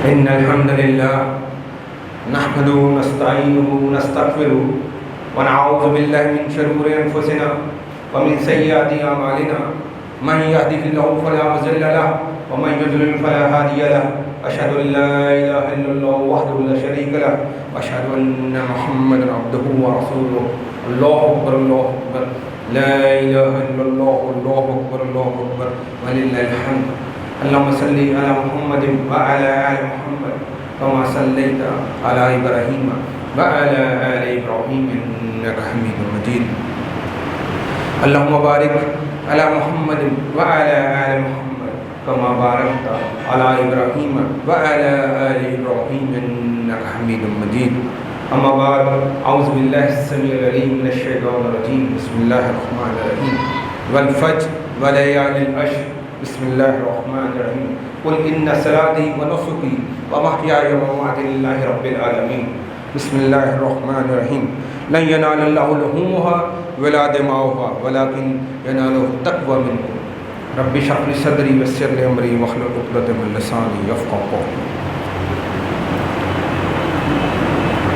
إن الحمد لله نحمده ونستعينه ونستغفره ونعوذ بالله من شرور أنفسنا ومن سيئات أعمالنا من يهده الله فلا مضل له ومن يضلل فلا هادي له أشهد أن لا إله إلا الله وحده لا شريك له وأشهد أن محمدا عبده ورسوله الله أكبر الله أكبر لا إله إلا الله الله أكبر الله أكبر ولله الحمد اللهم صل على محمد وعلى آل محمد كما صليت على إبراهيم وعلى آل إبراهيم إنك حميد مجيد اللهم بارك على محمد وعلى آل محمد كما باركت على إبراهيم وعلى آل إبراهيم إنك حميد مجيد أما بعد أعوذ بالله السميع العليم من الشيطان الرجيم بسم الله الرحمن الرحيم والفجر وليالي العشر بسم الله الرحمن الرحيم قل إن صلاتي ونسكي ومحياي ومماتي لله رب العالمين بسم الله الرحمن الرحيم لن ينال الله لحومها ولا دماؤها ولكن يناله التقوى منكم رب اشرح لي صدري ويسر لي أمري واحلل عقدة من لساني يفقهوا قولي.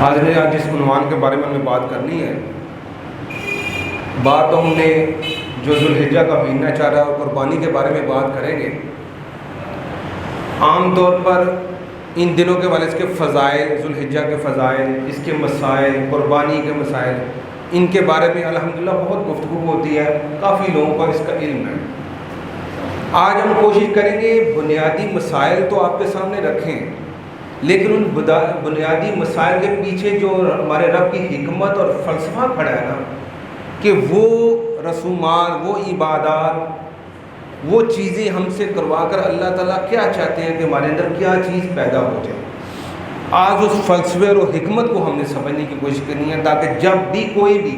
حاضرین، آج جس عنوان کے بارے میں ہمیں بات کرنی ہے، بات تو ہم نے جو ذوالحجہ کا مہینہ چل رہا ہے اور قربانی کے بارے میں بات کریں گے. عام طور پر ان دنوں کے والے اس کے فضائل، ذوالحجہ کے فضائل، اس کے مسائل، قربانی کے مسائل، ان کے بارے میں الحمدللہ بہت گفتگو ہوتی ہے، کافی لوگوں کو اس کا علم ہے. آج ہم کوشش کریں گے بنیادی مسائل تو آپ کے سامنے رکھیں، لیکن ان بنیادی مسائل کے پیچھے جو ہمارے رب کی حکمت اور فلسفہ کھڑا ہے نا، کہ وہ رسومات، وہ عبادات، وہ چیزیں ہم سے کروا کر اللہ تعالیٰ کیا چاہتے ہیں کہ ہمارے اندر کیا چیز پیدا ہو جائے. آج اس فلسفے اور حکمت کو ہم نے سمجھنے کی کوشش کرنی ہے، تاکہ جب بھی کوئی بھی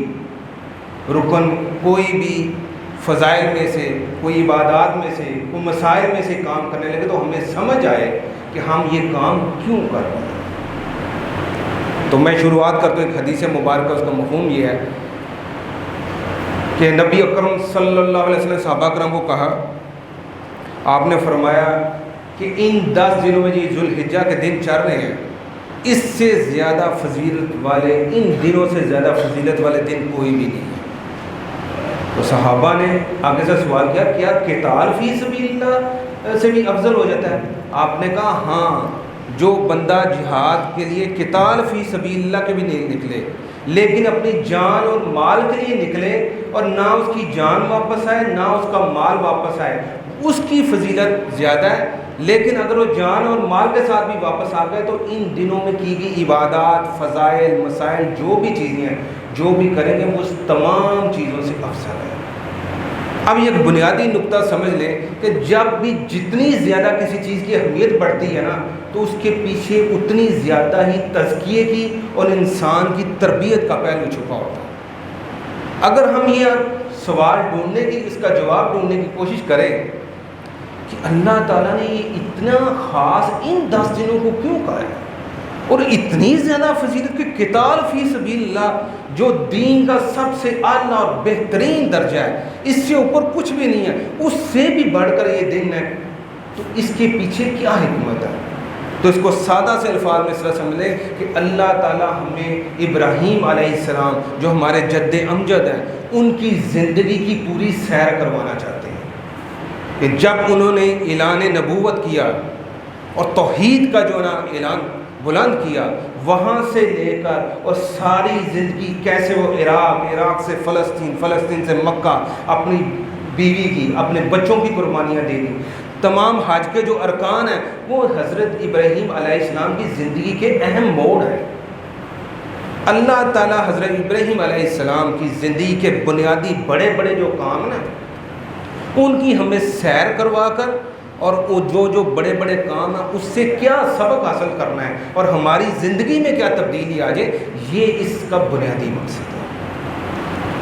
رکن، کوئی بھی فضائل میں سے، کوئی عبادات میں سے، کوئی مسائل میں سے کام کرنے لگے تو ہمیں سمجھ آئے کہ ہم یہ کام کیوں کر رہے ہیں. تو میں شروعات کرتا ہوں ایک حدیث مبارکہ، اس کا مفہوم یہ ہے کہ نبی اکرم صلی اللہ علیہ وسلم صحابہ کرام کو کہا، آپ نے فرمایا کہ ان 10 دنوں میں جو ذوالحجہ کے دن چل رہے ہیں، اس سے زیادہ فضیلت والے، ان دنوں سے زیادہ فضیلت والے دن کوئی بھی نہیں ہے. تو صحابہ نے آگے سے سوال کیا، کیا قتال فی سبیل اللہ سے بھی افضل ہو جاتا ہے؟ آپ نے کہا ہاں، جو بندہ جہاد کے لیے قتال فی سبیل اللہ کے بھی نہیں نکلے، لیکن اپنی جان اور مال کے لیے نکلے اور نہ اس کی جان واپس آئے نہ اس کا مال واپس آئے، اس کی فضیلت زیادہ ہے. لیکن اگر وہ جان اور مال کے ساتھ بھی واپس آ گئے تو ان دنوں میں کی گئی عبادات، فضائل، مسائل، جو بھی چیزیں ہیں، جو بھی کریں گے وہ اس تمام چیزوں سے افضل ہے. اب یہ ایک بنیادی نقطہ سمجھ لیں کہ جب بھی جتنی زیادہ کسی چیز کی اہمیت بڑھتی ہے نا، تو اس کے پیچھے اتنی زیادہ ہی تزکیے کی اور انسان کی تربیت کا پہلو چھپا ہوتا ہے. اگر ہم یہ سوال ڈھونڈنے کی، اس کا جواب ڈھونڈنے کی کوشش کریں کہ اللہ تعالیٰ نے یہ اتنا خاص ان 10 دنوں کو کیوں کہا ہے اور اتنی زیادہ فضیلت کہ قتال فی سبیل اللہ جو دین کا سب سے اعلیٰ اور بہترین درجہ ہے، اس سے اوپر کچھ بھی نہیں ہے، اس سے بھی بڑھ کر یہ دن ہے، تو اس کے پیچھے کیا حکمت ہے؟ تو اس کو سادہ سے الفاظ میں اس طرح سمجھ لیں کہ اللہ تعالیٰ ہمیں ابراہیم علیہ السلام جو ہمارے جد امجد ہیں، ان کی زندگی کی پوری سیر کروانا چاہتے ہیں کہ جب انہوں نے اعلان نبوت کیا اور توحید کا جو اعلان بلند کیا، وہاں سے لے کر اور ساری زندگی کیسے وہ عراق سے فلسطین، فلسطین سے مکہ، اپنی بیوی کی، اپنے بچوں کی قربانیاں دے دی. تمام حج کے جو ارکان ہیں وہ حضرت ابراہیم علیہ السلام کی زندگی کے اہم موڑ ہیں. اللہ تعالیٰ حضرت ابراہیم علیہ السلام کی زندگی کے بنیادی بڑے بڑے جو کام ہیں ان کی ہمیں سیر کروا کر اور وہ جو بڑے بڑے کام ہیں اس سے کیا سبق حاصل کرنا ہے اور ہماری زندگی میں کیا تبدیلی آ جائے، یہ اس کا بنیادی مقصد ہے.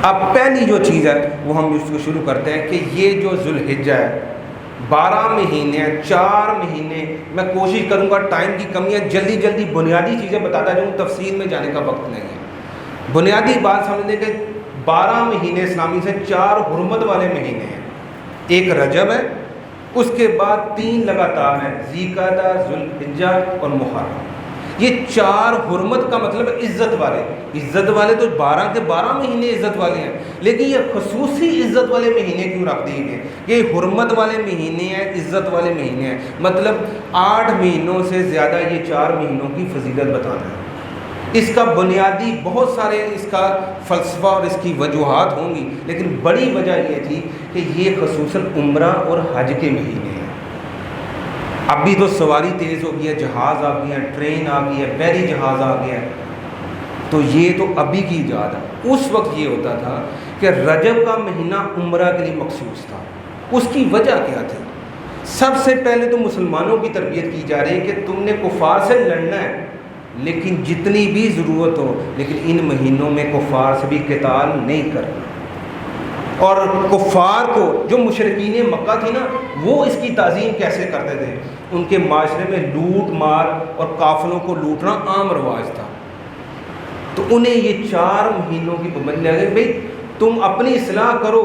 اب پہلی جو چیز ہے وہ ہم اس کو شروع کرتے ہیں کہ یہ جو ذوالحجہ ہے، 12 مہینے ہیں، 4 مہینے. میں کوشش کروں گا، ٹائم کی کمی ہے، جلدی جلدی بنیادی چیزیں بتاتا جاؤں، تفصیل میں جانے کا وقت نہیں ہے. بنیادی بات سمجھ لیں کہ 12 مہینے اسلامی سے 4 حرمت والے مہینے ہیں. ایک رجب ہے، اس کے بعد 3 لگاتار ہیں، ذی-القعدہ، ذوالحجہ اور محرم۔ یہ 4 حرمت کا مطلب ہے عزت والے۔ عزت والے تو 12 کے 12 مہینے عزت والے ہیں، لیکن یہ خصوصی عزت والے مہینے کیوں رکھ دیے گئے؟ یہ حرمت والے مہینے ہیں، عزت والے مہینے ہیں، مطلب 8 مہینوں سے زیادہ یہ 4 مہینوں کی فضیلت بتانا ہے۔ اس کا بنیادی بہت سارے اس کا فلسفہ اور اس کی وجوہات ہوں گی، لیکن بڑی وجہ یہ تھی کہ یہ خصوصاً عمرہ اور حج کے مہینے ہیں۔ ابھی تو سواری تیز ہو گئی ہے، جہاز آ گیا ہے، ٹرین آ گئی ہے، بحری جہاز آ گیا ہے، تو یہ تو ابھی کی ایجاد ہے۔ اس وقت یہ ہوتا تھا کہ رجب کا مہینہ عمرہ کے لیے مخصوص تھا۔ اس کی وجہ کیا تھی؟ سب سے پہلے تو مسلمانوں کی تربیت کی جا رہی ہے کہ تم نے کفار سے لڑنا ہے، لیکن جتنی بھی ضرورت ہو، لیکن ان مہینوں میں کفار سے بھی قتال نہیں کرنا۔ اور کفار کو، جو مشرکین مکہ تھی نا، وہ اس کی تعظیم کیسے کرتے تھے؟ ان کے معاشرے میں لوٹ مار اور قافلوں کو لوٹنا عام رواج تھا، تو انہیں یہ 4 مہینوں کی پابندی لگے، بھئی تم اپنی اصلاح کرو،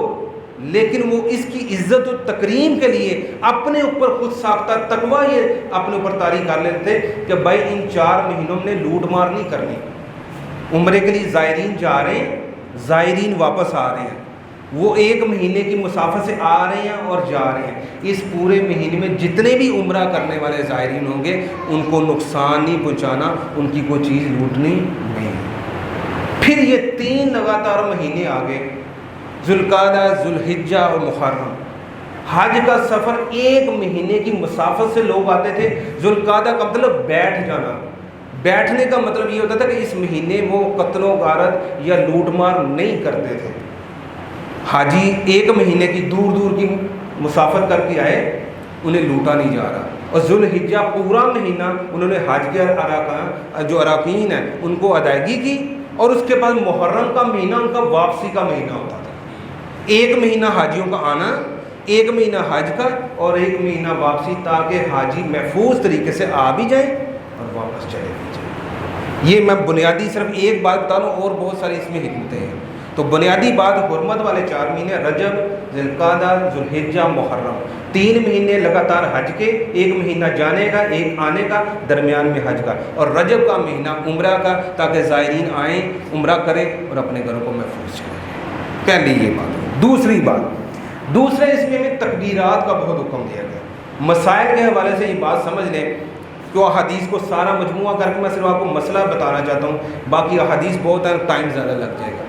لیکن وہ اس کی عزت و تکریم کے لیے اپنے اوپر خود ساختہ تقویٰ یہ اپنے اوپر طاری کر لیتے تھے کہ بھائی ان 4 مہینوں میں لوٹ مار نہیں کرنی۔ عمرے کے لیے زائرین جا رہے ہیں، زائرین واپس آ رہے ہیں، وہ 1 مہینے کی مسافت سے آ رہے ہیں اور جا رہے ہیں۔ اس پورے مہینے میں جتنے بھی عمرہ کرنے والے زائرین ہوں گے ان کو نقصان نہیں پہنچانا، ان کی کوئی چیز لوٹنی نہیں۔ پھر یہ 3 لگاتار مہینے آگے، ذوالقعدہ، ذوالحجہ اور محرم۔ حج کا سفر 1 مہینے کی مسافت سے لوگ آتے تھے۔ ذوالقعدہ کا مطلب بیٹھ جانا، بیٹھنے کا مطلب یہ ہوتا تھا کہ اس مہینے وہ قتل و غارت یا لوٹ مار نہیں کرتے تھے۔ حاجی 1 مہینے کی دور دور کی مسافت کر کے آئے، انہیں لوٹا نہیں جا رہا۔ اور ذوالحجہ پورا مہینہ انہوں نے حج کے جو اراکین ہیں ان کو ادائیگی کی، اور اس کے بعد محرم کا مہینہ ان کا واپسی کا مہینہ ہوتا تھا۔ 1 مہینہ حاجیوں کا آنا، 1 مہینہ حج کا اور 1 مہینہ واپسی، تاکہ حاجی محفوظ طریقے سے آ بھی جائیں اور واپس چلے بھی جائیں۔ یہ میں بنیادی صرف ایک بات بتا رہا ہوں، اور بہت ساری اس میں حکمتیں ہیں۔ تو بنیادی بات حرمت والے 4 مہینے، رجب، ذوالقعدہ، ذوالحجہ، محرم، 3 مہینے لگاتار حج کے، 1 مہینہ جانے کا، 1 آنے کا، درمیان میں حج کا، اور رجب کا مہینہ عمرہ کا، تاکہ زائرین آئیں، عمرہ کریں اور اپنے گھروں کو محفوظ کریں۔ پہلی یہ بات۔ دوسرے اس میں تکبیرات کا بہت حکم دیا گیا۔ مسائل کے حوالے سے یہ بات سمجھ لیں کہ احادیث کو سارا مجموعہ کر کے میں صرف آپ کو مسئلہ بتانا چاہتا ہوں، باقی احادیث بہت ہیں، ٹائم زیادہ لگ جائے گا۔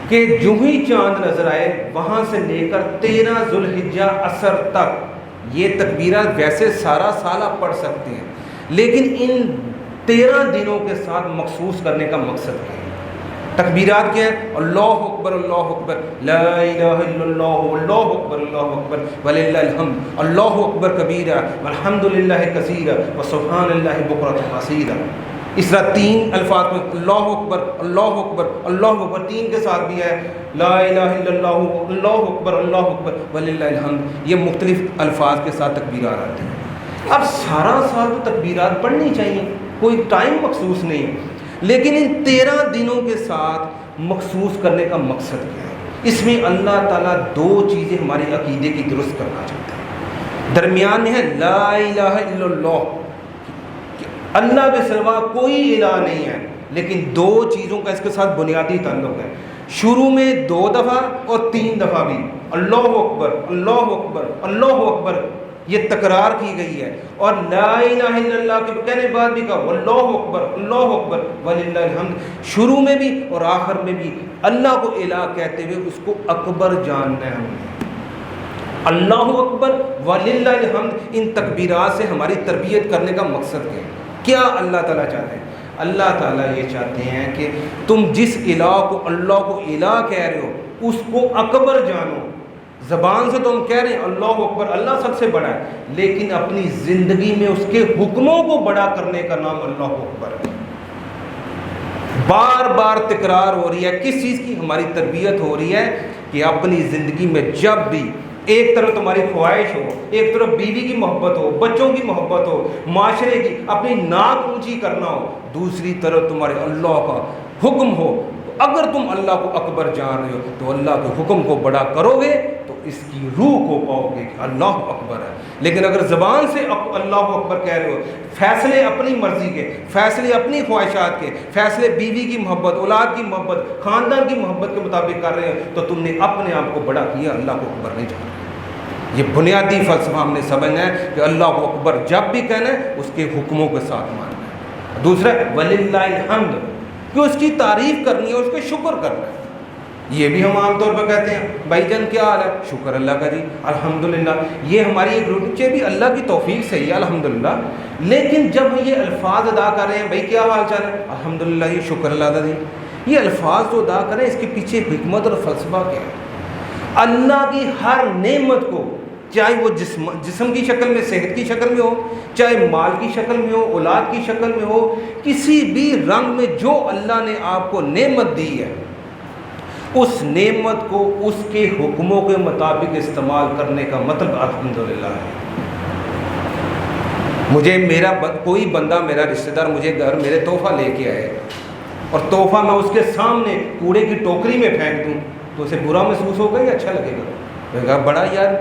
کہ جو ہی چاند نظر آئے وہاں سے لے کر 13 ذوالحجہ عصر تک یہ تکبیرات ویسے سارا سال آپ پڑھ سکتے ہیں، لیکن ان 13 دنوں کے ساتھ مخصوص کرنے کا مقصد کیا ہے؟ تکبیرات کیا ہے؟ اللہ اکبر، اللہ اکبر، لا الہ الا اللہ، اللہ اکبر، اللہ اکبر وللہ الحمد، اللہ اکبر کبیرہ والحمد للہ کثیرہ وسبحان اللہ بکرۃ واصیلہ۔ اس طرح 3 الفاظ میں اللہ اکبر، اللہ اکبر، اللہ اکبر، 3 کے ساتھ بھی ہے لا الہ الا اللہ، اللہ اکبر، اللہ اکبر وللہ الحمد۔ یہ مختلف الفاظ کے ساتھ تکبیرات آتے ہیں۔ اب سارا سال تو تکبیرات پڑھنی چاہیے، کوئی ٹائم مخصوص نہیں، لیکن ان 13 دنوں کے ساتھ مخصوص کرنے کا مقصد کیا ہے؟ اس میں اللہ تعالیٰ 2 چیزیں ہمارے عقیدے کی درست کرنا چاہتے ہیں۔ درمیان میں ہے لا الہ الا اللہ، اللہ کے سوا کوئی الہ نہیں ہے، لیکن 2 چیزوں کا اس کے ساتھ بنیادی تعلق ہے۔ شروع میں 2 دفعہ اور 3 دفعہ بھی اللہ اکبر، اللہ اکبر، اللہ اکبر، یہ تکرار کی گئی ہے۔ اور لا الہ الا اللہ کے کہنے بعد بھی کہا اللہ اکبر، اللہ اکبر وللہ الحمد، شروع میں بھی اور آخر میں بھی اللہ کو الہ کہتے ہوئے اس کو اکبر جاننا ہے ہم نے۔ اللہ اکبر وللہ الحمد، ان تکبیرات سے ہماری تربیت کرنے کا مقصد کیا ہے؟ کیا اللہ تعالیٰ چاہتے ہیں؟ اللہ تعالیٰ یہ چاہتے ہیں کہ تم جس الہ کو اللہ کو الہ کہہ رہے ہو اس کو اکبر جانو۔ زبان سے تو ہم کہہ رہے ہیں اللہ اکبر، اللہ سب سے بڑا ہے، لیکن اپنی زندگی میں اس کے حکموں کو بڑا کرنے کا نام اللہ اکبر ہے۔ بار بار تکرار ہو رہی ہے، کس چیز کی؟ ہماری تربیت ہو رہی ہے کہ اپنی زندگی میں جب بھی ایک طرف تمہاری خواہش ہو، ایک طرف بیوی کی محبت ہو، بچوں کی محبت ہو، معاشرے کی، اپنی ناک اونچی کرنا ہو، دوسری طرف تمہارے اللہ کا حکم ہو، اگر تم اللہ کو اکبر جان رہے ہو تو اللہ کے حکم کو بڑا کرو گے تو اس کی روح کو پاؤ گے کہ اللہ اکبر ہے. لیکن اگر زبان سے اللہ اکبر کہہ رہے ہو، فیصلے اپنی مرضی کے، فیصلے اپنی خواہشات کے، فیصلے بیوی کی محبت، اولاد کی محبت، خاندان کی محبت کے مطابق کر رہے ہو، تو تم نے اپنے آپ کو بڑا کیا، اللہ کو اکبر نہیں جانا. یہ بنیادی فلسفہ ہم نے سمجھنا ہے کہ اللہ کو اکبر جب بھی کہنا ہے اس کے حکموں کے ساتھ ماننا ہے. دوسرا وَلِلَّهِ الْحَمْدُ، کہ اس کی تعریف کرنی ہے، اس کے شکر کرنا ہے. یہ بھی ہم عام طور پر کہتے ہیں بھائی جان کیا حال ہے، شکر اللہ کا جی الحمدللہ. یہ ہماری ایک روٹین بھی اللہ کی توفیق سے ہی ہے الحمدللہ. لیکن جب یہ الفاظ ادا کر رہے ہیں بھائی کیا حال چال ہے الحمدللہ، یہ شکر اللہ کا جی، یہ الفاظ جو ادا کریں اس کے پیچھے حکمت اور فلسفہ کیا ہے. اللہ کی ہر نعمت کو، چاہے وہ جسم کی شکل میں، صحت کی شکل میں ہو، چاہے مال کی شکل میں ہو، اولاد کی شکل میں ہو، کسی بھی رنگ میں جو اللہ نے آپ کو نعمت دی ہے، اس نعمت کو اس کے حکموں کے مطابق استعمال کرنے کا مطلب الحمدللہ ہے. مجھے میرا کوئی بندہ، میرا رشتہ دار مجھے گھر میرے تحفہ لے کے آئے اور تحفہ میں اس کے سامنے کوڑے کی ٹوکری میں پھینک دوں تو اسے برا محسوس ہوگا یا اچھا لگے گا؟ کہا بڑا یار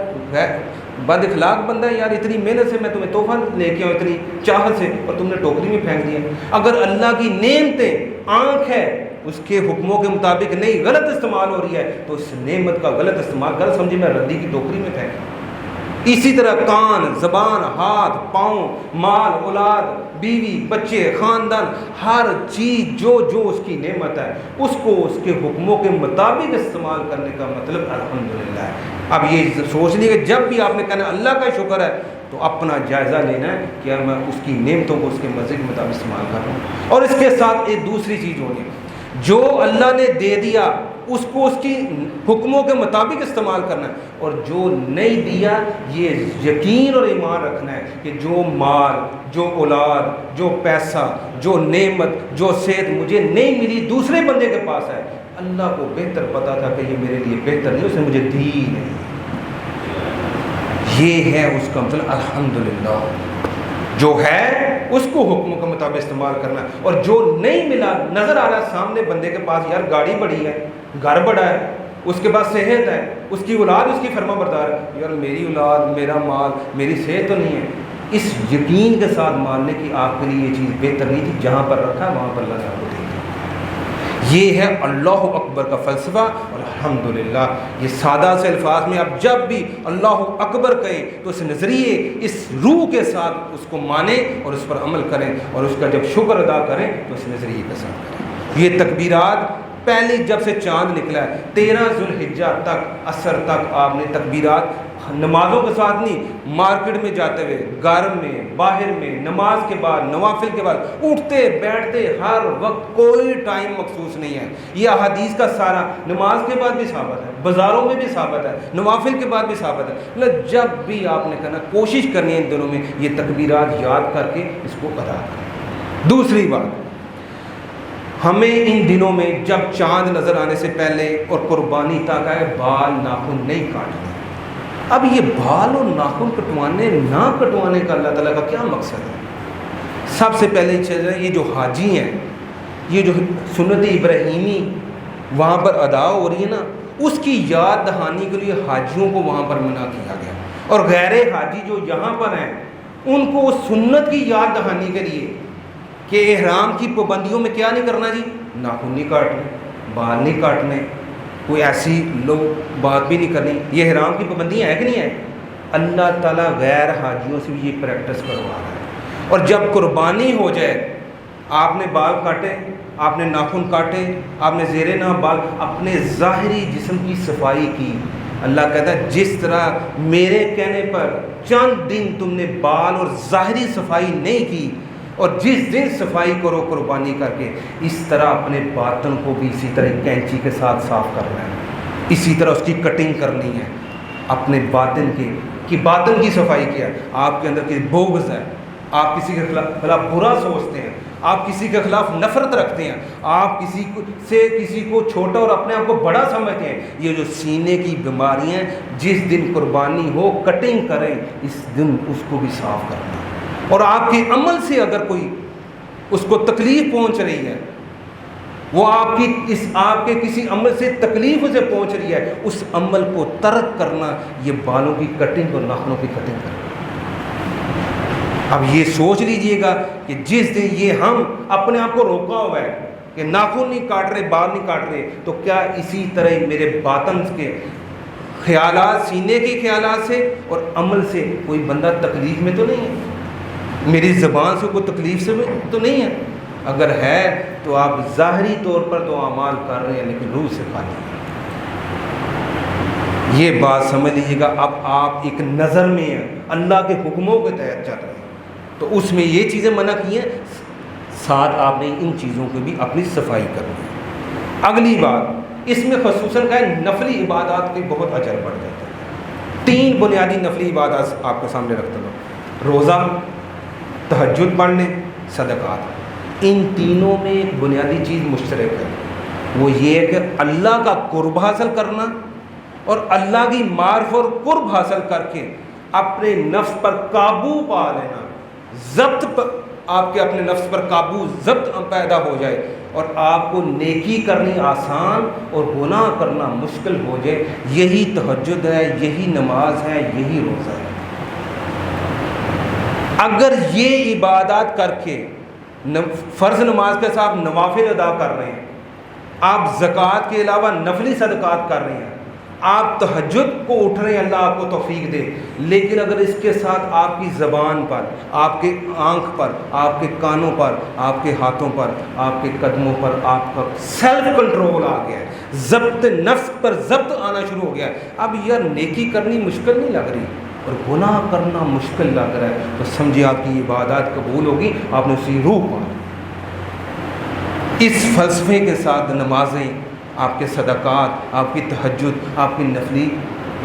بد اخلاق بندہ ہے یار، اتنی محنت سے میں تمہیں تحفہ لے کے آؤں، اتنی چاہت سے، اور تم نے ٹوکری میں پھینک دیا. اگر اللہ کی نعمتیں، آنکھ ہے، اس کے حکموں کے مطابق نہیں، غلط استعمال ہو رہی ہے تو اس نعمت کا غلط استعمال، غلط سمجھے میں ردی کی ٹوکری میں پھینکا. اسی طرح کان، زبان، ہاتھ، پاؤں، مال، اولاد، بیوی، بچے، خاندان، ہر چیز جو اس کی نعمت ہے اس کو اس کے حکموں کے مطابق استعمال کرنے کا مطلب الحمدللہ ہے. اب یہ سوچ لیے کہ جب بھی آپ نے کہنا اللہ کا شکر ہے تو اپنا جائزہ لینا ہے کہ میں اس کی نعمتوں کو اس کے مزے کے مطابق استعمال کر رہا ہوں. اور اس کے ساتھ ایک دوسری چیز ہونی ہے، جو اللہ نے دے دیا اس کو اس کی حکموں کے مطابق استعمال کرنا ہے، اور جو نہیں دیا یہ یقین اور ایمان رکھنا ہے کہ جو مال، جو اولاد، جو پیسہ، جو نعمت، جو صحت مجھے نہیں ملی، دوسرے بندے کے پاس ہے، اللہ کو بہتر پتا تھا کہ یہ میرے لیے بہتر نہیں، اس نے مجھے دی نہیں. یہ ہے اس کا مطلب الحمدللہ. جو ہے اس کو حکموں کے مطابق استعمال کرنا ہے، اور جو نہیں ملا، نظر آ رہا ہے سامنے بندے کے پاس یار گاڑی بڑی ہے، گھر بڑا ہے، اس کے پاس صحت ہے، اس کی اولاد اس کی فرما بردار ہے، یار میری اولاد، میرا مال، میری صحت تو نہیں ہے. اس یقین کے ساتھ ماننے کی آپ کے لیے یہ چیز بہتر نہیں تھی، جہاں پر رکھا وہاں پر اللہ نے آپ کو دی. یہ ہے اللہ اکبر کا فلسفہ. اور الحمدللہ یہ سادہ سے الفاظ میں آپ جب بھی اللہ اکبر کہیں تو اس نظریے، اس روح کے ساتھ اس کو مانیں اور اس پر عمل کریں، اور اس کا جب شکر ادا کریں تو اس نظریے کے ساتھ کریں. یہ تکبیرات پہلی جب سے چاند نکلا ہے 13 ذوالحجہ تک، عصر تک آپ نے تکبیرات نمازوں کے ساتھ نہیں، مارکیٹ میں جاتے ہوئے، گھر میں، باہر میں، نماز کے بعد، نوافل کے بعد، اٹھتے بیٹھتے ہر وقت، کوئی ٹائم مخصوص نہیں ہے. یہ احادیث کا سارا نماز کے بعد بھی ثابت ہے، بازاروں میں بھی ثابت ہے، نوافل کے بعد بھی ثابت ہے. جب بھی آپ نے کہنا کوشش کرنی ہے ان دنوں میں یہ تکبیرات یاد کر کے اس کو ادا کریں. دوسری بات، ہمیں ان دنوں میں جب چاند نظر آنے سے پہلے اور قربانی تک آئے بال ناخن نہیں کاٹنے. اب یہ بال اور ناخن کٹوانے نہ کٹوانے کا اللہ تعالیٰ کا کیا مقصد ہے؟ سب سے پہلے چیز ہے یہ جو حاجی ہیں، یہ جو سنت ابراہیمی وہاں پر ادا ہو رہی ہے نا، اس کی یاد دہانی کے لیے حاجیوں کو وہاں پر منع کیا گیا، اور غیر حاجی جو یہاں پر ہیں ان کو اس سنت کی یاد دہانی کے لیے کہ احرام کی پابندیوں میں کیا نہیں کرنا جی، ناخن نہیں کاٹنے، بال نہیں کاٹنے، کوئی ایسی لوگ بات بھی نہیں کرنی. یہ احرام کی پابندیاں ہیں کہ نہیں ہیں؟ اللہ تعالیٰ غیر حاجیوں سے بھی یہ پریکٹس کروا رہا ہے. اور جب قربانی ہو جائے، آپ نے بال کاٹے، آپ نے ناخن کاٹے، آپ نے زیر نہ بال، اپنے ظاہری جسم کی صفائی کی. اللہ کہتا ہے جس طرح میرے کہنے پر چند دن تم نے بال اور ظاہری صفائی نہیں کی، اور جس دن صفائی کرو قربانی کر کے، اس طرح اپنے باطن کو بھی اسی طرح کینچی کے ساتھ صاف کرنا ہے، اسی طرح اس کی کٹنگ کرنی ہے. اپنے باطن کی باطن کی صفائی کیا ہے. آپ کے اندر کی بغض ہے، آپ کسی کے خلاف برا سوچتے ہیں، آپ کسی کے خلاف نفرت رکھتے ہیں، آپ کسی کو چھوٹا اور اپنے آپ کو بڑا سمجھتے ہیں، یہ جو سینے کی بیماریاں ہیں، جس دن قربانی ہو کٹنگ کریں، اس دن اس کو بھی صاف کرنا ہے. اور آپ کے عمل سے اگر کوئی اس کو تکلیف پہنچ رہی ہے وہ آپ کے کسی عمل سے تکلیف اسے پہنچ رہی ہے، اس عمل کو ترک کرنا یہ بالوں کی کٹنگ اور ناخنوں کی کٹنگ کرنا۔ اب یہ سوچ لیجئے گا کہ جس دن یہ ہم اپنے آپ کو روکا ہوا ہے کہ ناخن نہیں کاٹ رہے، بال نہیں کاٹ رہے، تو کیا اسی طرح میرے باطن کے خیالات، سینے کے خیالات سے اور عمل سے کوئی بندہ تکلیف میں تو نہیں ہے؟ میری زبان سے کوئی تکلیف سے تو نہیں ہے؟ اگر ہے تو آپ ظاہری طور پر تو اعمال کر رہے ہیں لیکن روح سے خالی ہیں۔ یہ بات سمجھ لیجیے گا۔ اب آپ ایک نظر میں ہیں، اللہ کے حکموں کے تحت چل رہے ہیں، تو اس میں یہ چیزیں منع کی ہیں، ساتھ آپ نے ان چیزوں کو بھی اپنی صفائی کرنی ہے۔ اگلی بات، اس میں خصوصاً کہ نفلی عبادات کی بہت اجر بڑھ جاتا ہے۔ 3 بنیادی نفلی عبادات آپ کے سامنے رکھتا ہوں: روزہ، تہجد پڑھنے، صدقات۔ ان تینوں میں ایک بنیادی چیز مشترک ہے، وہ یہ ہے کہ اللہ کا قرب حاصل کرنا اور اللہ کی معرفت اور قرب حاصل کر کے اپنے نفس پر قابو پا لینا، ضبط پر آپ کے اپنے نفس پر قابو، ضبط پیدا ہو جائے اور آپ کو نیکی کرنی آسان اور گناہ کرنا مشکل ہو جائے۔ یہی تہجد ہے، یہی نماز ہے، یہی روزہ ہے۔ اگر یہ عبادات کر کے فرض نماز کے ساتھ نوافل ادا کر رہے ہیں، آپ زکوٰۃ کے علاوہ نفلی صدقات کر رہے ہیں، آپ تہجد کو اٹھ رہے ہیں، اللہ آپ کو توفیق دے، لیکن اگر اس کے ساتھ آپ کی زبان پر، آپ کے آنکھ پر، آپ کے کانوں پر، آپ کے ہاتھوں پر، آپ کے قدموں پر آپ کا سیلف کنٹرول آ گیا ہے، ضبط نفس پر ضبط آنا شروع ہو گیا ہے، اب یار نیکی کرنی مشکل نہیں لگ رہی اور گناہ کرنا مشکل لگ رہا ہے، تو سمجھے آپ کی عبادات قبول ہوگی، آپ نے اسی روح پا لی۔ اس فلسفے کے ساتھ نمازیں، آپ کے صدقات، آپ کی تہجد، آپ کی نفلی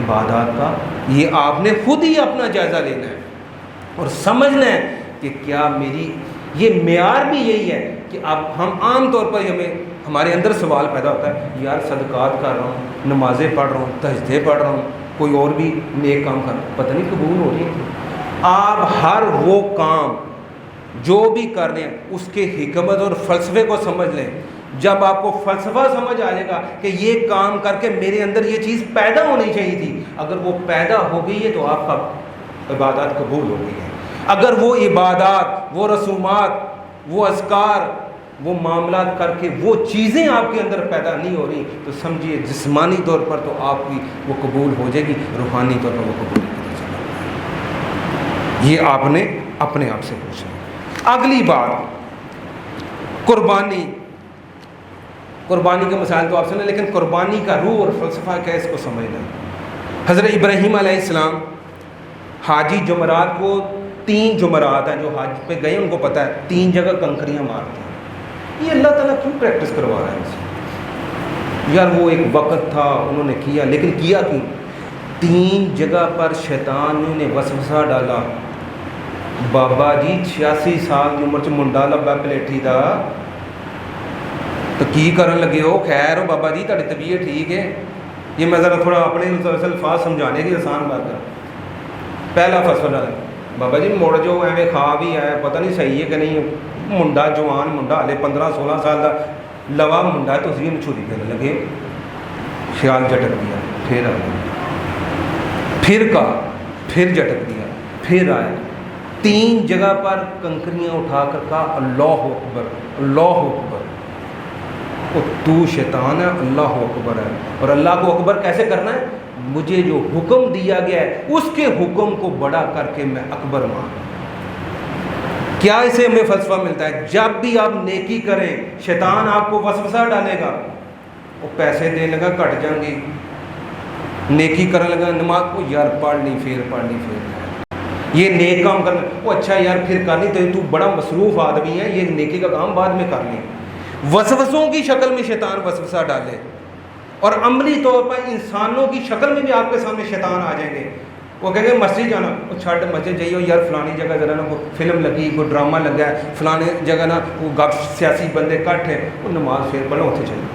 عبادات کا یہ آپ نے خود ہی اپنا جائزہ لینا ہے اور سمجھنا ہے کہ کیا میری یہ معیار بھی یہی ہے کہ اب ہم عام طور پر ہمارے اندر سوال پیدا ہوتا ہے، یار صدقات کر رہا ہوں، نمازیں پڑھ رہا ہوں، تہجدیں پڑھ رہا ہوں، کوئی اور بھی نیک کام کر رہا ہوں، پتہ نہیں قبول ہو رہی ہے۔ آپ ہر وہ کام جو بھی کر رہے ہیں اس کے حکمت اور فلسفے کو سمجھ لیں۔ جب آپ کو فلسفہ سمجھ آ جائے گا کہ یہ کام کر کے میرے اندر یہ چیز پیدا ہونی چاہیے تھی، اگر وہ پیدا ہو گئی ہے تو آپ کا عبادات قبول ہو گئی ہے۔ اگر وہ عبادات، وہ رسومات، وہ اذکار، وہ معاملات کر کے وہ چیزیں آپ کے اندر پیدا نہیں ہو رہی، تو سمجھیے جسمانی طور پر تو آپ کی وہ قبول ہو جائے گی، روحانی طور پر وہ قبول نہیں ہو جائے گی۔ یہ آپ نے اپنے آپ سے پوچھنا۔ اگلی بات، قربانی کے مسائل تو آپ سنیں، لیکن قربانی کا روح اور فلسفہ کیا ہے اس کو سمجھنا ہے۔ حضرت ابراہیم علیہ السلام حاجی جمرات کو 3 جمرات ہیں جو حج پہ گئے، ان کو پتہ ہے 3 جگہ کنکریاں مارتے ہیں۔ یہ اللہ تعالیٰ کیوں پریکٹس کروا رہا ہے ان سے؟ یار وہ ایک وقت تھا، انہوں نے کیا، لیکن کیا کیوں؟ 3 جگہ پر شیطان نے وسوسہ ڈالا۔ بابا جی 86 سال کی عمر چ منڈا لبا پلیٹھی دا، تو کی کرن لگے ہو؟ خیر ہو بابا جی، تہاڈی طبیعت ٹھیک ہے؟ یہ میں ذرا تھوڑا اپنے الفاظ سمجھانے کی آسان بات کر۔ پہلا فصل ڈالا، بابا جی مڑ جو ایویں کھا بھی ہے، پتہ نہیں صحیح ہے کہ نہیں، منڈا جوان منڈا ہلے 15-16 سال کا لوا منڈا ہے، تو اسی میں چھری پھیرنے لگے، خیال جھٹک دیا، پھر آیا، پھر کہا، پھر جھٹک دیا، پھر آیا، 3 جگہ پر کنکریاں اٹھا کر کہا اللہ اکبر، اللہ اکبر۔ تو شیطان ہے، اللہ اکبر ہے، اور اللہ کو اکبر کیسے کرنا ہے؟ مجھے جو حکم دیا گیا ہے اس کے حکم کو بڑا کر کے میں اکبر مان۔ کیا اسے ہمیں فلسفہ ملتا ہے؟ جب بھی آپ نیکی کریں شیطان آپ کو وسوسہ ڈالے گا، وہ پیسے دینے لگا کٹ جائیں گے، نیکی کرنے لگا، نماز کو یار پڑھ نہیں پھر یہ نیک کام کرنا، وہ اچھا یار پھر کر نہیں، تو بڑا مصروف آدمی ہے، یہ نیکی کا کام بعد میں کر لیں۔ وسوسوں کی شکل میں شیطان وسوسہ ڈالے، اور عملی طور پر انسانوں کی شکل میں بھی آپ کے سامنے شیطان آ جائیں گے۔ وہ کہیں گے مسجد جانا، وہ چھٹ مسجد جائیے یار، فلانی جگہ ذرا نا کوئی فلم لگی، کوئی ڈرامہ لگا ہے، فلانے جگہ نا وہ گپ سیاسی بندے کٹ ہے، وہ نماز پھر پڑھو اتنے چاہیے۔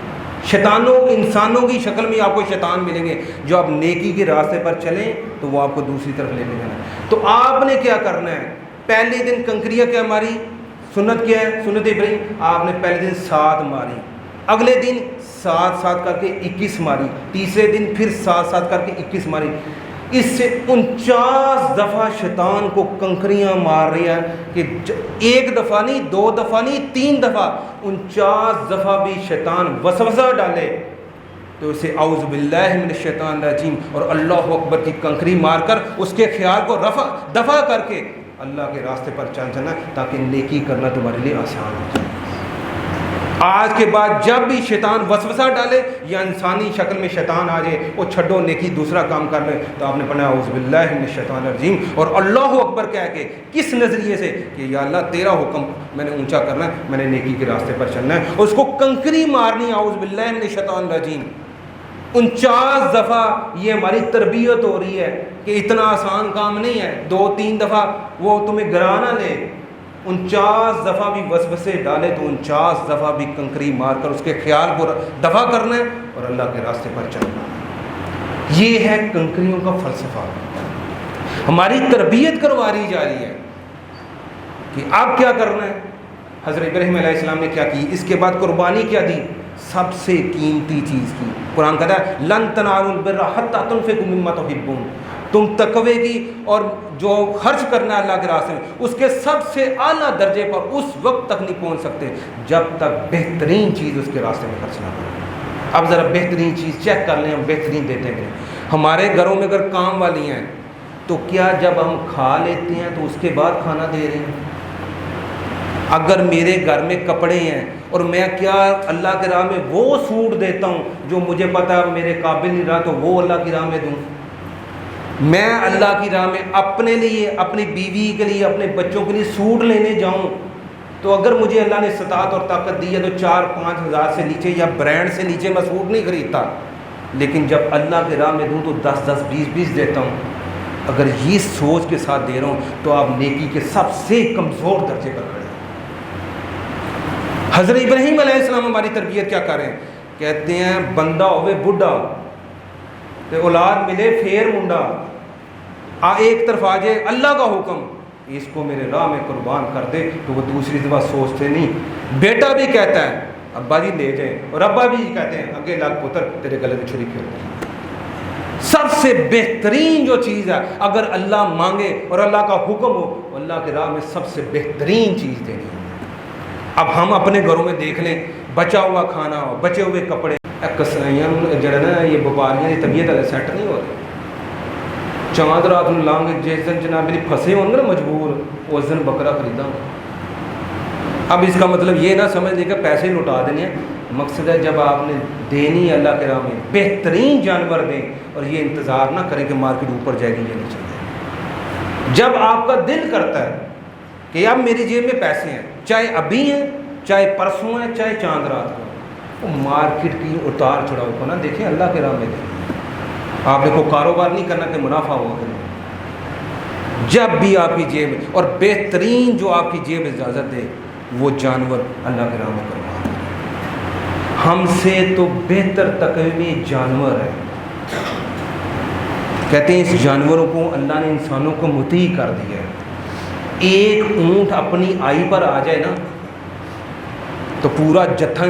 شیطانوں انسانوں کی شکل میں آپ کو شیطان ملیں گے، جو آپ نیکی کے راستے پر چلیں تو وہ آپ کو دوسری طرف لے کے جانا ہے۔ تو آپ نے کیا کرنا ہے؟ پہلے دن کنکریاں کیا ماری؟ سنت کیا ہے؟ سنت ابراہیم، آپ نے پہلے دن 7 ماری، اگلے دن 7 کر کے 21 ماری، تیسرے دن پھر 7 کر کے 21 ماری. اس سے 49 دفعہ شیطان کو کنکریاں مار رہی ہیں کہ ایک دفعہ نہیں، 2 دفعہ نہیں، 3 دفعہ، 49 دفعہ بھی شیطان وسوسہ ڈالے تو اسے اعوذ باللہ من الشیطان الرجیم اور اللہ اکبر کی کنکری مار کر اس کے خیال کو دفع کر کے اللہ کے راستے پر چل جانا، تاکہ نیکی کرنا تمہارے لیے آسان ہو جائے. آج کے بعد جب بھی شیطان وسوسہ ڈالے یا انسانی شکل میں شیطان آ جائے، وہ چھڈو نیکی دوسرا کام کر لے، تو آپ نے پڑھنا اعوذ باللہ من الشیطان الرجیم اور اللہ اکبر کہہ کے. کس نظریے سے؟ کہ یا اللہ تیرا حکم میں نے اونچا کرنا ہے، میں نے نیکی کے راستے پر چلنا ہے، اور اس کو کنکری مارنی اعوذ باللہ من الشیطان الرجیم 49 دفعہ. یہ ہماری تربیت ہو رہی ہے کہ اتنا آسان کام نہیں ہے، 2-3 دفعہ وہ تمہیں گرا نہ لے، 49 دفعہ بھی وسوسے ڈالے تو 49 دفعہ بھی کنکری مار کر اس کے خیال کو دفع کرنا ہے اور اللہ کے راستے پر چلنا ہے. یہ ہے کنکریوں کا فلسفہ. ہماری تربیت کروائی جا رہی ہے کہ اب کیا کرنا ہے. حضرت ابراہیم علیہ السلام نے کیا کی؟ اس کے بعد قربانی کیا دی؟ سب سے قیمتی چیز کی. قرآن کہتا ہے لن تنالوا البر حتی تنفقوا مما تحبون. تم تقوی کی اور جو خرچ کرنا ہے اللہ کے راستے میں، اس کے سب سے اعلیٰ درجے پر اس وقت تک نہیں پہنچ سکتے جب تک بہترین چیز اس کے راستے میں خرچ نہ کریں. اب ذرا بہترین چیز چیک کر لیں، ہم بہترین دیتے ہیں. ہمارے گھروں میں اگر کام والی ہیں تو کیا جب ہم کھا لیتے ہیں تو اس کے بعد کھانا دے رہے ہیں؟ اگر میرے گھر میں کپڑے ہیں اور میں کیا اللہ کی راہ میں وہ سوٹ دیتا ہوں جو مجھے پتہ ہے میرے قابل نہیں رہا، تو وہ اللہ کی راہ میں دوں. میں اللہ کی راہ میں اپنے لیے، اپنی بیوی کے لیے، اپنے بچوں کے لیے سوٹ لینے جاؤں تو اگر مجھے اللہ نے استطاعت اور طاقت دی ہے تو 4-5 ہزار سے نیچے یا برانڈ سے نیچے میں سوٹ نہیں خریدتا. لیکن جب اللہ کی راہ میں دوں تو 10-10 20-20 دیتا ہوں. اگر یہ سوچ کے ساتھ دے رہا ہوں تو آپ نیکی کے سب سے کمزور درجے پر کھڑے ہیں. حضرت ابراہیم علیہ السلام ہماری تربیت کیا کر رہے ہیں؟ کہتے ہیں بندہ ہوئے بڈھا تے اولاد ملے پھر منڈا، ایک طرف آ جائے اللہ کا حکم اس کو میرے راہ میں قربان کر دے تو وہ دوسری دفعہ سوچتے نہیں. بیٹا بھی کہتا ہے ابا جی لے جائیں، اور ابا بھی کہتے ہیں اگے لگ پتر تیرے گلے میں چھری کیوں. سب سے بہترین جو چیز ہے اگر اللہ مانگے اور اللہ کا حکم ہو، اللہ کے راہ میں سب سے بہترین چیز دینی ہے. اب ہم اپنے گھروں میں دیکھ لیں، بچا ہوا کھانا ہو، بچے ہوئے کپڑے، کسائیاں جڑے نا یہ وپاریاں کی طبیعت والے سیٹ نہیں ہوتے. چاند رات میں لانگ جس دن جناب میری پھنسے ہوں گے نا مجبور، اس دن بکرا خریدا ہوں. اب اس کا مطلب یہ نہ سمجھ دے کہ پیسے لٹا دینے ہیں. مقصد ہے جب آپ نے دینی اللہ کے راہ میں بہترین جانور دیں اور یہ انتظار نہ کریں کہ مارکیٹ اوپر جائے گی یہ نہیں چلے. جب آپ کا دل کرتا ہے کہ اب میری جیب میں پیسے ہیں، چاہے ابھی ہیں، چاہے پرسوں ہیں، چاہے چاند رات کو، وہ مارکیٹ کی اتار چڑھاؤ کو نہ دیکھیں، اللہ کے راہ میں دیں. آپ نے کوئی کاروبار نہیں کرنا کہ منافع ہوا کریں. جب بھی آپ کی جیب اور بہترین جو آپ کی جیب اجازت دے وہ جانور اللہ کے راہ میں قربان کریں. ہم سے تو بہتر تقوی جانور ہے. کہتے ہیں اس جانوروں کو اللہ نے انسانوں کو مطیع کر دیا ہے. ایک اونٹ اپنی آئی پر آ جائے نا تو پورا جتھا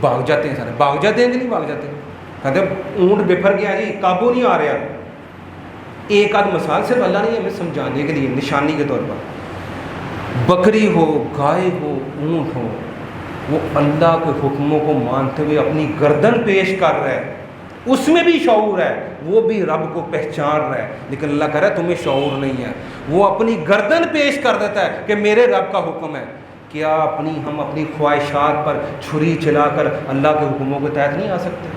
بھاگ جاتے ہیں. سارے بھاگ جاتے ہیں کہ نہیں بھاگ جاتے؟ کہتے ہیں اونٹ بفر گیا جی، قابو نہیں آ رہا. ایک آدھ مثال صرف اللہ نے ہمیں سمجھانے کے لیے نشانی کے طور پر، بکری ہو، گائے ہو، اونٹ ہو، وہ اللہ کے حکموں کو مانتے ہوئے اپنی گردن پیش کر رہا ہے. اس میں بھی شعور ہے، وہ بھی رب کو پہچان رہا ہے، لیکن اللہ کہہ رہا ہے تمہیں شعور نہیں ہے. وہ اپنی گردن پیش کر دیتا ہے کہ میرے رب کا حکم ہے. کیا ہم اپنی خواہشات پر چھری چلا کر اللہ کے حکموں کے تحت نہیں آ سکتے؟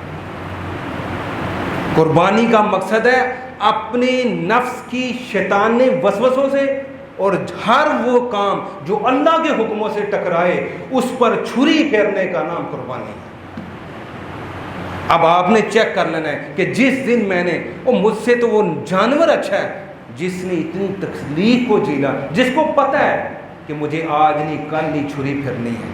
قربانی کا مقصد ہے اپنے نفس کی شیطانی وسوسوں سے اور ہر وہ کام جو اللہ کے حکموں سے ٹکرائے اس پر چھری پھیرنے کا نام قربانی ہے. اب آپ نے چیک کر لینا ہے کہ جس دن میں نے مجھ سے تو وہ جانور اچھا ہے جس نے اتنی تکلیف کو جھیلا، جس کو پتہ ہے کہ مجھے آج نہیں کل نہیں چھری پھرنی ہے،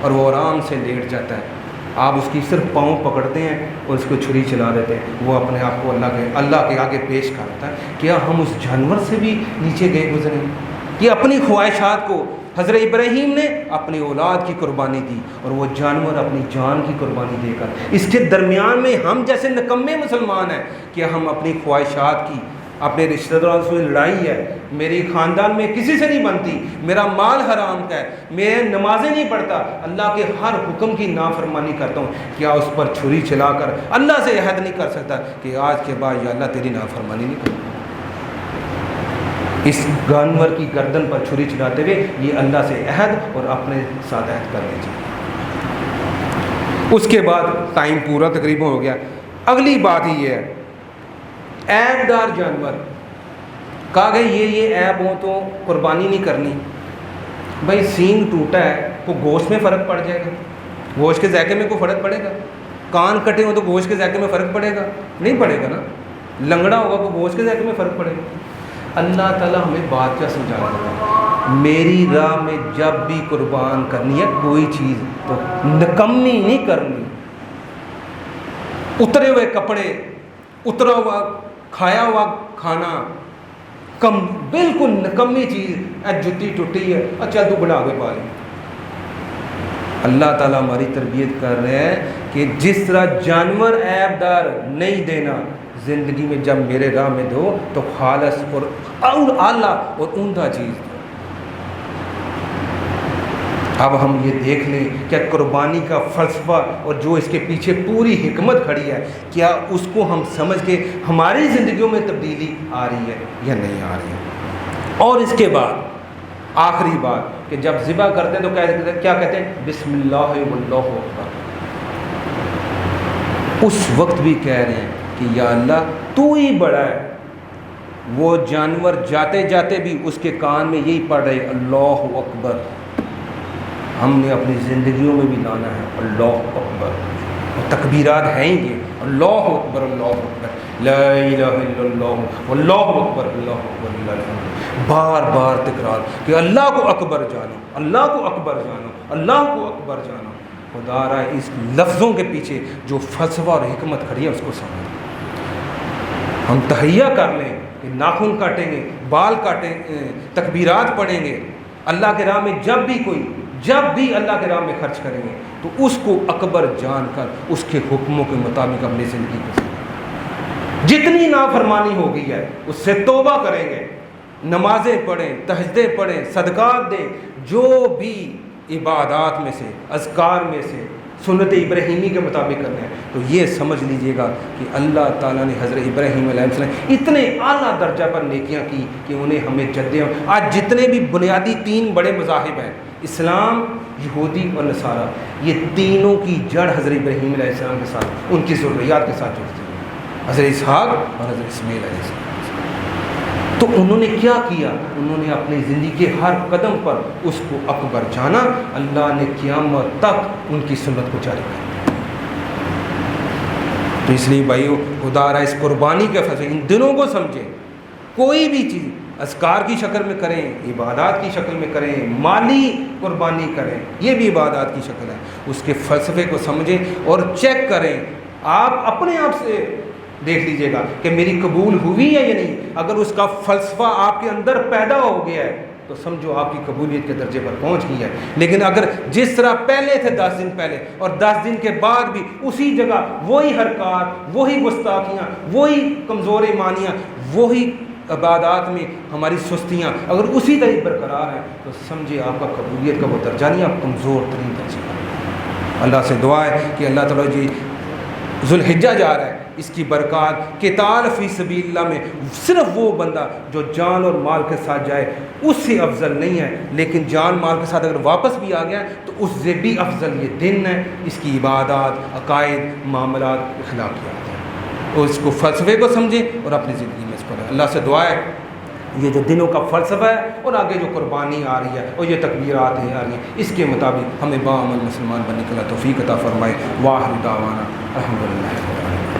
اور وہ آرام سے لیٹ جاتا ہے. آپ اس کی صرف پاؤں پکڑتے ہیں اور اس کو چھری چلا دیتے ہیں، وہ اپنے آپ کو اللہ کے آگے پیش کرتا ہے. کیا ہم اس جانور سے بھی نیچے گئے گزرے؟ کہ اپنی خواہشات کو حضرت ابراہیم نے اپنی اولاد کی قربانی دی اور وہ جانور اپنی جان کی قربانی دے کر، اس کے درمیان میں ہم جیسے نکمے مسلمان ہیں کہ ہم اپنی خواہشات کی، اپنے رشتہ داروں سے لڑائی ہے، میری خاندان میں کسی سے نہیں بنتی، میرا مال حرام کا ہے، میں نمازیں نہیں پڑھتا، اللہ کے ہر حکم کی نافرمانی کرتا ہوں، کیا اس پر چھری چلا کر اللہ سے عہد نہیں کر سکتا کہ آج کے بعد یا اللہ تیری نافرمانی نہیں کروں؟ اس جانور کی گردن پر چھری چلاتے ہوئے یہ اللہ سے عہد اور اپنے ساتھ عہد کر لیجیے۔ اس کے بعد ٹائم پورا تقریباً ہو گیا۔ اگلی بات ہی یہ ہے، عیب دار جانور کہا گیا یہ عیب ہو تو قربانی نہیں کرنی۔ بھائی سینگ ٹوٹا ہے تو گوشت میں فرق پڑ جائے گا، گوشت کے ذائقے میں کوئی فرق پڑے گا؟ کان کٹے ہوں تو گوشت کے ذائقے میں فرق پڑے گا؟ نہیں پڑے گا نا۔ لنگڑا ہوگا تو گوشت کے ذائقے میں فرق پڑے گا۔ اللہ تعالیٰ ہمیں بات کیا سمجھا رہا ہے، میری راہ میں جب بھی قربان کرنی ہے کوئی چیز تو نکمی نہیں کرنی۔ اترے ہوئے کپڑے، اترا ہوا کھایا ہوا کھانا، بالکل نکمی چیز، جتی ٹوٹی ہے اچھا تو بنا کے پا لیں۔ اللہ تعالیٰ ہماری تربیت کر رہے ہیں کہ جس طرح جانور عیب دار نہیں دینا، زندگی میں جب میرے راہ میں دو تو خالص اور اعلیٰ اور عمدہ چیز دو۔ اب ہم یہ دیکھ لیں کہ قربانی کا فلسفہ اور جو اس کے پیچھے پوری حکمت کھڑی ہے، کیا اس کو ہم سمجھ کے ہماری زندگیوں میں تبدیلی آ رہی ہے یا نہیں آ رہی ہے؟ اور اس کے بعد آخری بات کہ جب ذبح کرتے ہیں تو کیا کہتے ہیں؟ بسم اللہ واللہ اکبر۔ اس وقت بھی کہہ رہے ہیں کہ یا اللہ تو ہی بڑا ہے۔ وہ جانور جاتے جاتے بھی اس کے کان میں یہی پڑھ رہے اللہ اکبر۔ ہم نے اپنی زندگیوں میں بھی لانا ہے اللہ اکبر، اور تکبیرات ہیں ہی یہ اللہ اکبر اللہ اکبر لا الہ الا اللہ واللہ اکبر اللہ اکبر لا الہ الا اللہ، بار بار تکرار کہ اللہ کو اکبر جانو، اللہ کو اکبر جانو، اللہ کو اکبر جانو۔ خدا را اس لفظوں کے پیچھے جو فلسفہ اور حکمت کھڑی ہے اس کو سمجھیں۔ ہم تحیہ کر لیں کہ ناخن کاٹیں گے، بال کاٹیں، تکبیرات پڑھیں گے، اللہ کے راہ میں جب بھی اللہ کے راہ میں خرچ کریں گے تو اس کو اکبر جان کر اس کے حکموں کے مطابق اپنی زندگی کو جتنی نافرمانی ہو گئی ہے اس سے توبہ کریں گے، نمازیں پڑھیں، تہجدیں پڑھیں، صدقات دیں، جو بھی عبادات میں سے اذکار میں سے سنت ابراہیمی کے مطابق کرنا ہے، تو یہ سمجھ لیجئے گا کہ اللہ تعالیٰ نے حضرت ابراہیم علیہ السلام اتنے اعلیٰ درجہ پر نیکیاں کی کہ انہیں ہمیں جدیں۔ آج جتنے بھی بنیادی 3 بڑے مذاہب ہیں، اسلام، یہودی اور نصارہ، یہ تینوں کی جڑ حضرت ابراہیم علیہ السلام کے ساتھ، ان کی ذریات کے ساتھ جڑتی ہے، حضرت اسحاق اور حضرت اسماعیل علیہ السلام۔ تو انہوں نے کیا کیا؟ انہوں نے اپنی زندگی کے ہر قدم پر اس کو اکبر جانا۔ اللہ نے قیامت تک ان کی سنت کو جاری کیا۔ تو اس لیے بھائیو خدا را اس قربانی کے فضل ان دنوں کو سمجھیں، کوئی بھی چیز اذکار کی شکل میں کریں، عبادات کی شکل میں کریں، مالی قربانی کریں، یہ بھی عبادات کی شکل ہے، اس کے فلسفے کو سمجھیں اور چیک کریں۔ آپ اپنے آپ سے دیکھ لیجئے گا کہ میری قبول ہوئی ہے یا نہیں۔ اگر اس کا فلسفہ آپ کے اندر پیدا ہو گیا ہے تو سمجھو آپ کی قبولیت کے درجے پر پہنچ گئی ہے۔ لیکن اگر جس طرح پہلے تھے 10 دن پہلے اور 10 دن کے بعد بھی اسی جگہ وہی حرکات، وہی گستاخیاں، وہی کمزور ایمانیاں، وہی عبادات میں ہماری سستیاں اگر اسی طرح برقرار ہیں تو سمجھے آپ کا قبولیت کا وہ درجہ نہیں، آپ کمزور ترین درجے پر۔ اللہ سے دعا ہے کہ اللہ تعالیٰ جی ذوالحجہ جا رہا ہے، اس کی برکات قتال فی سبیل اللہ میں صرف وہ بندہ جو جان اور مال کے ساتھ جائے اس سے افضل نہیں ہے، لیکن جان مال کے ساتھ اگر واپس بھی آ گیا تو اس سے بھی افضل یہ دن ہے، اس کی عبادات، عقائد، معاملات، اخلاقیات ہیں۔ اور اس کو فلسفے کو سمجھیں اور اپنی زندگی میں اس کو اللہ سے دعا ہے یہ جو دنوں کا فلسفہ ہے اور آگے جو قربانی آ رہی ہے اور یہ تکبیرات ہیں آ رہی ہیں، اس کے مطابق ہمیں باعمل مسلمان بننے کے لیے توفیق عطا فرمائے۔ واخر دعوانا الحمدللہ۔